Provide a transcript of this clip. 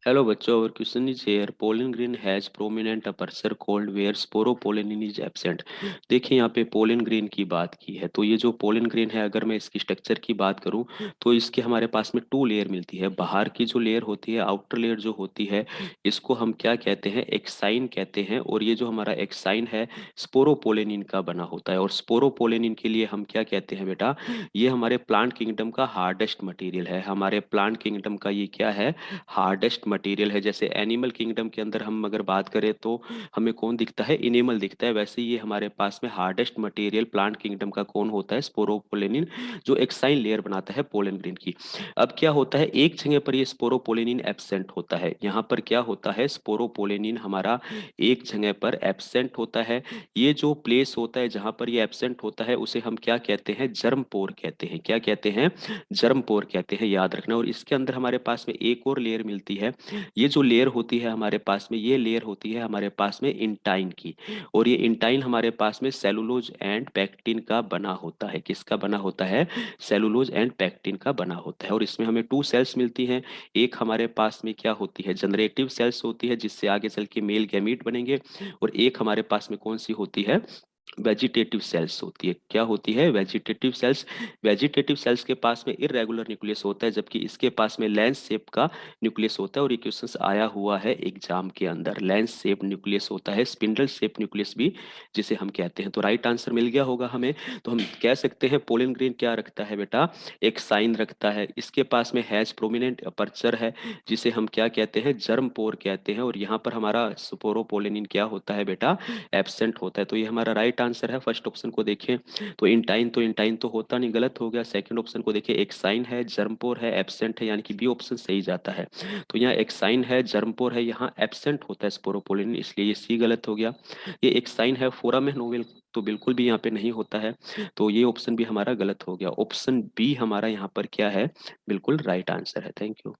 Hello बच्चों, our question is here. Pollen grain has prominent aperture called where sporopollenin is absent. देखिए यहाँ पे pollen grain की बात की है। तो ये जो पोलन ग्रेन है, अगर मैं इसकी स्ट्रक्चर की बात करूँ तो इसके हमारे पास में टू लेयर मिलती है। बाहर की जो लेयर होती है, आउटर लेयर जो होती है, इसको हम क्या कहते हैं, एक्साइन कहते हैं। और ये जो हमारा एक्साइन है स्पोरोपोलेनिन का बना होता है। और स्पोरोपोलेनिन के लिए हम क्या कहते हैं बेटा, ये हमारे प्लांट किंगडम का हार्डेस्ट मटेरियल है। हमारे प्लांट किंगडम का ये क्या है, हार्डेस्ट मटेरियल है। जैसे एनिमल किंगडम के अंदर हम अगर बात करें तो हमें कौन दिखता है, इनेमल दिखता है। वैसे ये हमारे पास में हार्डेस्ट मटेरियल प्लांट किंगडम का कौन होता है, स्पोरोपोलेनिन, जो एक्साइन लेयर बनाता है पोलन ग्रेन की। अब क्या होता है, एक जगह पर ये स्पोरोपोलेनिन एब्सेंट होता है। यहाँ पर क्या होता है, स्पोरोपोलेनिन हमारा एक जगह पर एब्सेंट होता है। ये जो प्लेस होता है जहां पर ये एब्सेंट होता है उसे हम क्या कहते हैं, जर्म पोर कहते हैं। क्या कहते हैं, जर्म पोर कहते हैं, याद रखना। और इसके अंदर हमारे पास में एक और लेयर मिलती है। ये जो लेयर होती है हमारे पास में, ये लेयर होती है हमारे पास में इंटाइन की। और ये इंटाइन हमारे पास में सेलुलोज एंड पैक्टिन का बना होता है। किसका बना होता है, सेलुलोज एंड पैक्टिन का बना होता है। और इसमें हमें टू सेल्स मिलती हैं। एक हमारे पास में क्या होती है, जनरेटिव सेल्स होती है, जिससे आगे चल के मेल गैमीट बनेंगे। और एक हमारे पास में कौन सी होती है, वेजिटेटिव सेल्स होती है। क्या होती है, वेजिटेटिव सेल्स। वेजिटेटिव सेल्स के पास में इरेगुलर न्यूक्लियस होता है, जबकि इसके पास में लेंस शेप का न्यूक्लियस होता है। और ये क्वेश्चन आया हुआ है एग्जाम के अंदर। लेंस शेप न्यूक्लियस होता है, स्पिंडल शेप न्यूक्लियस भी जिसे हम कहते हैं। तो राइट आंसर मिल गया होगा हमें। तो हम कह सकते हैं पोलन ग्रेन क्या रखता है बेटा, एक साइन रखता है। इसके पास में हैज प्रोमिनेंट अपर्चर है, जिसे हम क्या कहते हैं, जर्म पोर कहते हैं। और यहाँ पर हमारा स्पोरोपोलेनिन क्या होता है बेटा, एब्सेंट होता है। तो ये हमारा राइट आंसर है। फर्स्ट ऑप्शन को देखें तो इंटाइन तो होता नहीं, गलत हो गया। सेकंड ऑप्शन को देखिए, एक साइन है, जर्मपोर है, एब्सेंट है, यानी कि बी ऑप्शन सही जाता है। तो यहाँ एक साइन है, जर्मपोर है, यहाँ एब्सेंट होता है स्पोरोपोलिन, इसलिए ये सी गलत हो गया। ये एक साइन है, फोरामेन नोवेल तो बिल्कुल भी यहाँ पे नहीं होता है। तो ये ऑप्शन भी हमारा गलत हो गया। ऑप्शन बी हमारा यहाँ पर क्या है, बिल्कुल राइट आंसर है। Thank you.